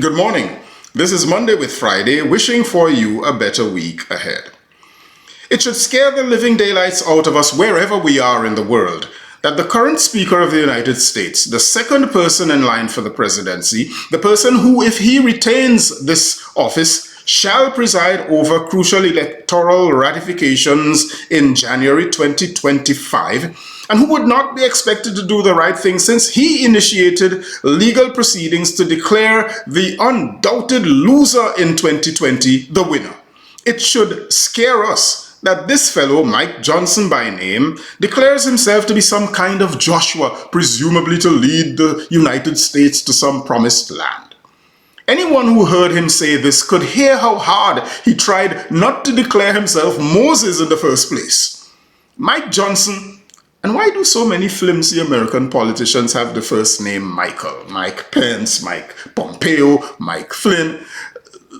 Good morning. This is Monday with Friday, wishing for you a better week ahead. It should scare the living daylights out of us wherever we are in the world that the current Speaker of the United States, the second person in line for the presidency, the person who, if he retains this office, shall preside over crucial electoral ratifications in January 2025, and who would not be expected to do the right thing since he initiated legal proceedings to declare the undoubted loser in 2020 the winner. It should scare us that this fellow, Mike Johnson by name, declares himself to be some kind of Joshua, presumably to lead the United States to some promised land. Anyone who heard him say this could hear how hard he tried not to declare himself Moses in the first place. Mike Johnson. And why do so many flimsy American politicians have the first name Michael? Mike Pence, Mike Pompeo, Mike Flynn.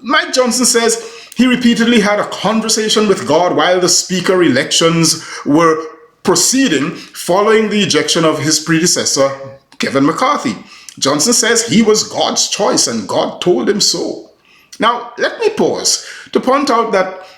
Mike Johnson says he repeatedly had a conversation with God while the speaker elections were proceeding following the ejection of his predecessor, Kevin McCarthy. Johnson says he was God's choice and God told him so. Now, let me pause to point out that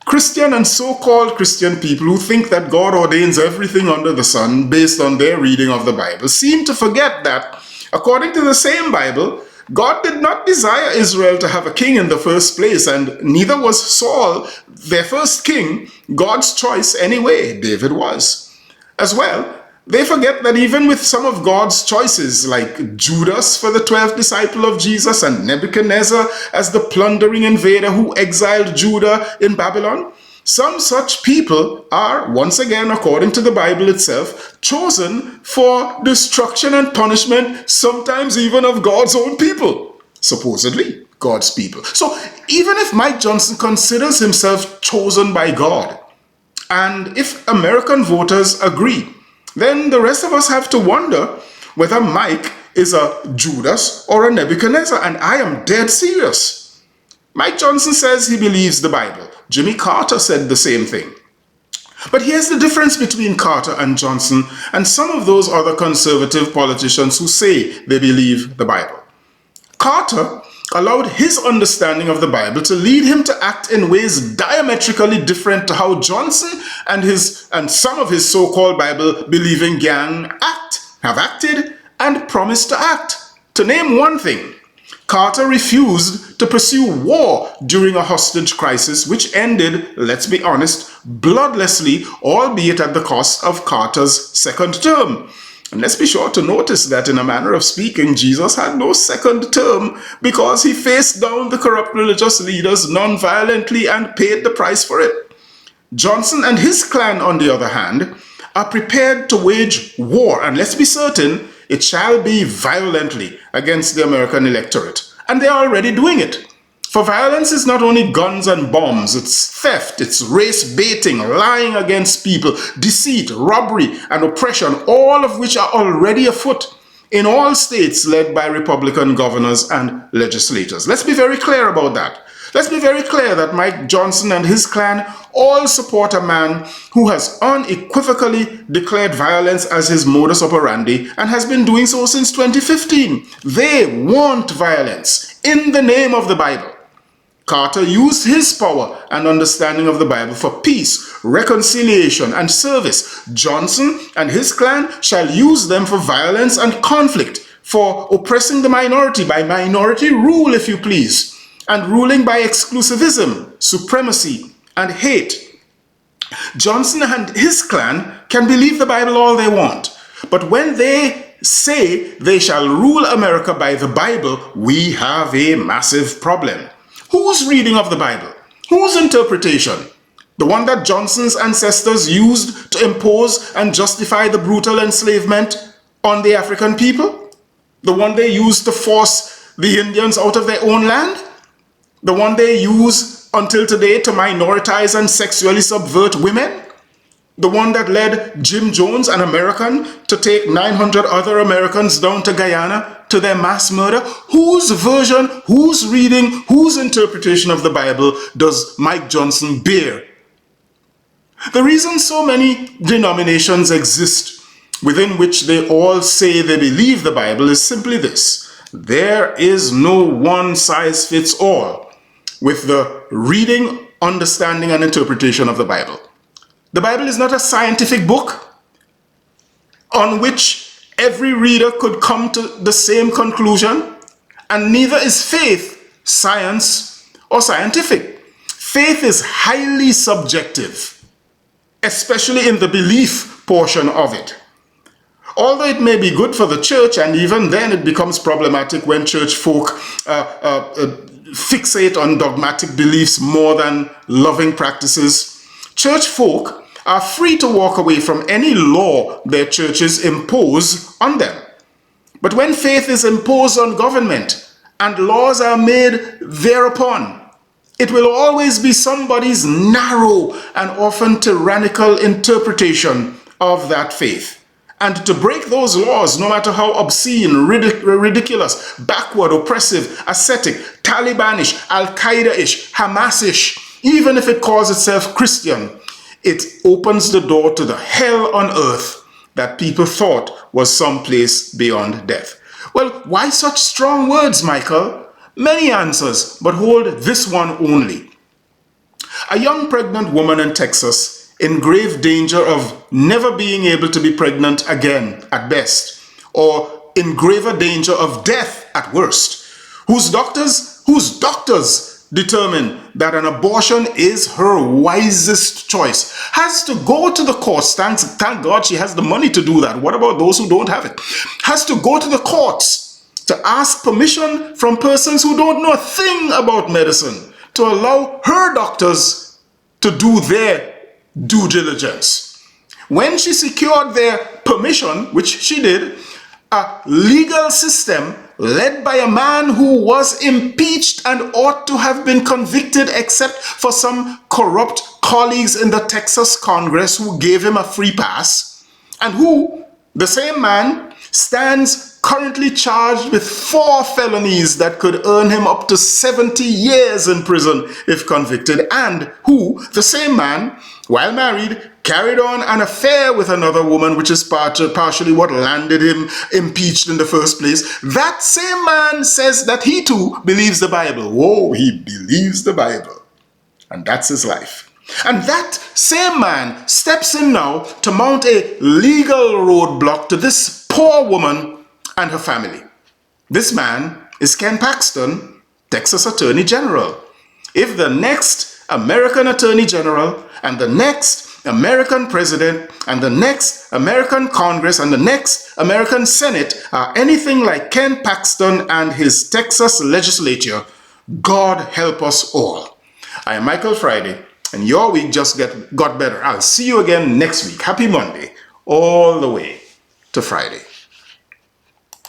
Christian and so-called Christian people who think that God ordains everything under the sun based on their reading of the Bible seem to forget that, according to the same Bible, God did not desire Israel to have a king in the first place, and neither was Saul, their first king, God's choice anyway. David was. As well, they forget that even with some of God's choices, like Judas for the 12th disciple of Jesus and Nebuchadnezzar as the plundering invader who exiled Judah in Babylon, some such people are, once again, according to the Bible itself, chosen for destruction and punishment, sometimes even of God's own people, supposedly God's people. So even if Mike Johnson considers himself chosen by God, and if American voters agree, then the rest of us have to wonder whether Mike is a Judas or a Nebuchadnezzar, and I am dead serious. Mike Johnson says he believes the Bible. Jimmy Carter said the same thing. But here's the difference between Carter and Johnson and some of those other conservative politicians who say they believe the Bible. Carter allowed his understanding of the Bible to lead him to act in ways diametrically different to how Johnson and some of his so-called Bible-believing gang have acted, and promised to act. To name one thing, Carter refused to pursue war during a hostage crisis, which ended, let's be honest, bloodlessly, albeit at the cost of Carter's second term. And let's be sure to notice that, in a manner of speaking, Jesus had no second term because he faced down the corrupt religious leaders non-violently and paid the price for it. Johnson and his clan, on the other hand, are prepared to wage war, and let's be certain, it shall be violently against the American electorate. And they are already doing it. For violence is not only guns and bombs, it's theft, it's race baiting, lying against people, deceit, robbery, and oppression, all of which are already afoot in all states led by Republican governors and legislators. Let's be very clear about that. Let's be very clear that Mike Johnson and his clan all support a man who has unequivocally declared violence as his modus operandi and has been doing so since 2015. They want violence in the name of the Bible. Carter used his power and understanding of the Bible for peace, reconciliation, and service. Johnson and his clan shall use them for violence and conflict, for oppressing the minority by minority rule, if you please, and ruling by exclusivism, supremacy, and hate. Johnson and his clan can believe the Bible all they want, but when they say they shall rule America by the Bible, we have a massive problem. Whose reading of the Bible? Whose interpretation? The one that Johnson's ancestors used to impose and justify the brutal enslavement on the African people? The one they used to force the Indians out of their own land? The one they use until today to minoritize and sexually subvert women? The one that led Jim Jones, an American, to take 900 other Americans down to Guyana to their mass murder? Whose version, whose reading, whose interpretation of the Bible does Mike Johnson bear? The reason so many denominations exist within which they all say they believe the Bible is simply this: There is no one size fits all with the reading, understanding, and interpretation of the Bible. The Bible is not a scientific book on which every reader could come to the same conclusion, and neither is faith science or scientific. Faith is highly subjective, especially in the belief portion of it. Although it may be good for the church, and even then it becomes problematic when church folk fixate on dogmatic beliefs more than loving practices, church folk are free to walk away from any law their churches impose on them. But when faith is imposed on government and laws are made thereupon, it will always be somebody's narrow and often tyrannical interpretation of that faith. And to break those laws, no matter how obscene, ridiculous, backward, oppressive, ascetic, Talibanish, Al-Qaeda-ish, Hamas-ish, even if it calls itself Christian, it opens the door to the hell on earth that people thought was someplace beyond death. Well, why such strong words, Michael? Many answers, but hold this one only. A young pregnant woman in Texas in grave danger of never being able to be pregnant again at best, or in graver danger of death at worst, whose doctors determine that an abortion is her wisest choice, has to go to the courts. Thank God she has the money to do that. What about those who don't have it? Has to go to the courts to ask permission from persons who don't know a thing about medicine to allow her doctors to do their due diligence. When she secured their permission, which she did, a legal system led by a man who was impeached and ought to have been convicted except for some corrupt colleagues in the Texas Congress who gave him a free pass, and who, the same man, stands currently charged with 4 felonies that could earn him up to 70 years in prison if convicted, and who, the same man, while married, carried on an affair with another woman, which is partially what landed him impeached in the first place. That same man says that he too believes the Bible. Whoa, he believes the Bible. And that's his life. And that same man steps in now to mount a legal roadblock to this poor woman and her family. This man is Ken Paxton, Texas Attorney General. If the next American Attorney General and the next American President and the next American Congress and the next American Senate are anything like Ken Paxton and his Texas legislature, God help us all. I am Michael Friday, and your week just got better. I'll see you again next week. Happy Monday, all the way to Friday.